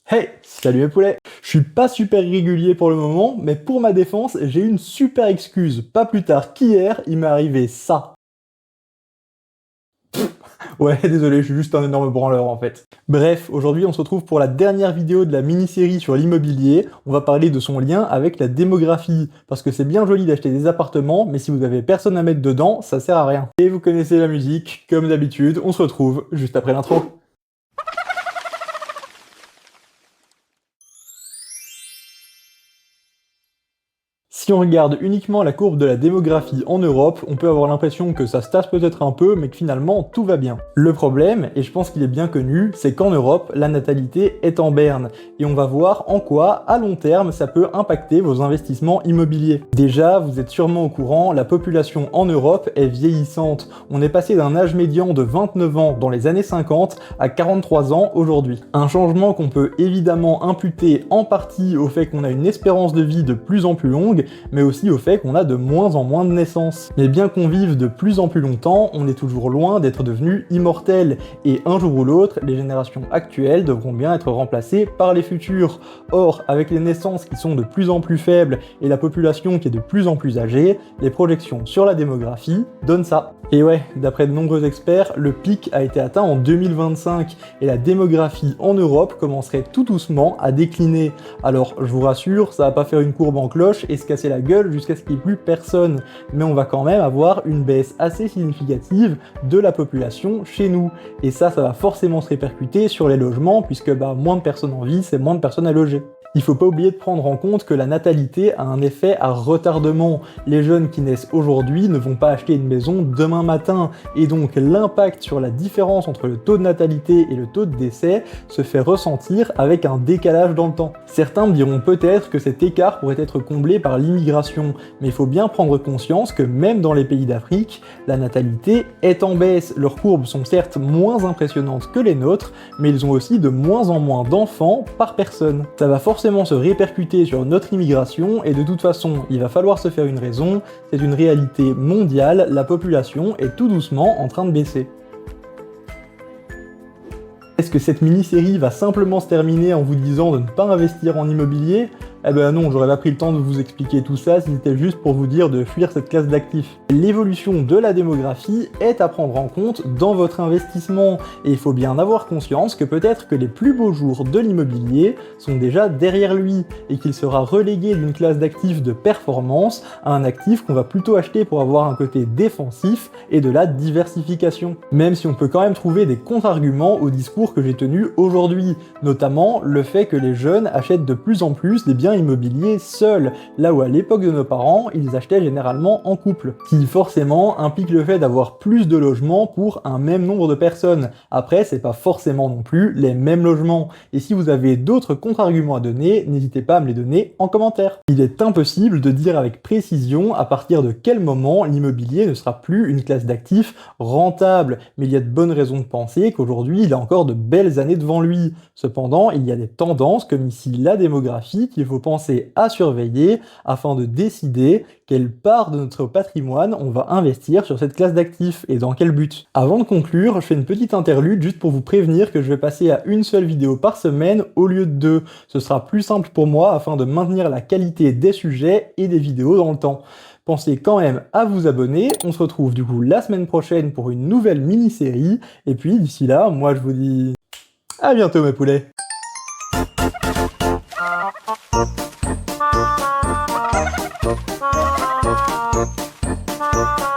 Hey, salut mes poulets! Je suis pas super régulier pour le moment, mais pour ma défense, j'ai une super excuse. Pas plus tard qu'hier, il m'est arrivé ça. Ouais, désolé, je suis juste un énorme branleur en fait. Bref, aujourd'hui on se retrouve pour la dernière vidéo de la mini-série sur l'immobilier. On va parler de son lien avec la démographie. Parce que c'est bien joli d'acheter des appartements, mais si vous avez personne à mettre dedans, ça sert à rien. Et vous connaissez la musique, comme d'habitude, on se retrouve juste après l'intro. Si on regarde uniquement la courbe de la démographie en Europe, on peut avoir l'impression que ça se tasse peut-être un peu, mais que finalement tout va bien. Le problème, et je pense qu'il est bien connu, c'est qu'en Europe, la natalité est en berne. Et on va voir en quoi, à long terme, ça peut impacter vos investissements immobiliers. Déjà, vous êtes sûrement au courant, la population en Europe est vieillissante. On est passé d'un âge médian de 29 ans dans les années 50 à 43 ans aujourd'hui. Un changement qu'on peut évidemment imputer en partie au fait qu'on a une espérance de vie de plus en plus longue, mais aussi au fait qu'on a de moins en moins de naissances. Mais bien qu'on vive de plus en plus longtemps, on est toujours loin d'être devenu immortel, et un jour ou l'autre, les générations actuelles devront bien être remplacées par les futures. Or, avec les naissances qui sont de plus en plus faibles et la population qui est de plus en plus âgée, les projections sur la démographie donnent ça. Et ouais, d'après de nombreux experts, le pic a été atteint en 2025, et la démographie en Europe commencerait tout doucement à décliner. Alors, je vous rassure, ça va pas faire une courbe en cloche et se casser la gueule jusqu'à ce qu'il n'y ait plus personne, mais on va quand même avoir une baisse assez significative de la population chez nous. Et ça va forcément se répercuter sur les logements, puisque moins de personnes en vie, c'est moins de personnes à loger. Il faut pas oublier de prendre en compte que la natalité a un effet à retardement. Les jeunes qui naissent aujourd'hui ne vont pas acheter une maison demain matin, et donc l'impact sur la différence entre le taux de natalité et le taux de décès se fait ressentir avec un décalage dans le temps. Certains me diront peut-être que cet écart pourrait être comblé par l'immigration, mais il faut bien prendre conscience que même dans les pays d'Afrique, la natalité est en baisse. Leurs courbes sont certes moins impressionnantes que les nôtres, mais ils ont aussi de moins en moins d'enfants par personne. Ça va forcément se répercuter sur notre immigration, et de toute façon, il va falloir se faire une raison, c'est une réalité mondiale, la population est tout doucement en train de baisser. Est-ce que cette mini-série va simplement se terminer en vous disant de ne pas investir en immobilier? Eh ben non, j'aurais pas pris le temps de vous expliquer tout ça si c'était juste pour vous dire de fuir cette classe d'actifs. L'évolution de la démographie est à prendre en compte dans votre investissement, et il faut bien avoir conscience que peut-être que les plus beaux jours de l'immobilier sont déjà derrière lui, et qu'il sera relégué d'une classe d'actifs de performance à un actif qu'on va plutôt acheter pour avoir un côté défensif et de la diversification. Même si on peut quand même trouver des contre-arguments au discours que j'ai tenu aujourd'hui, notamment le fait que les jeunes achètent de plus en plus des biens immobiliers seuls, là où à l'époque de nos parents, ils achetaient généralement en couple, qui forcément implique le fait d'avoir plus de logements pour un même nombre de personnes. Après, c'est pas forcément non plus les mêmes logements, et si vous avez d'autres contre-arguments à donner, n'hésitez pas à me les donner en commentaire. Il est impossible de dire avec précision à partir de quel moment l'immobilier ne sera plus une classe d'actifs rentable, mais il y a de bonnes raisons de penser qu'aujourd'hui, il a encore de belles années devant lui. Cependant, il y a des tendances comme ici la démographie qu'il faut penser à surveiller afin de décider quelle part de notre patrimoine on va investir sur cette classe d'actifs et dans quel but. Avant de conclure, je fais une petite interlude juste pour vous prévenir que je vais passer à une seule vidéo par semaine au lieu de deux. Ce sera plus simple pour moi afin de maintenir la qualité des sujets et des vidéos dans le temps. Pensez quand même à vous abonner, on se retrouve du coup la semaine prochaine pour une nouvelle mini-série, et puis d'ici là, moi je vous dis à bientôt mes poulets. Thank you.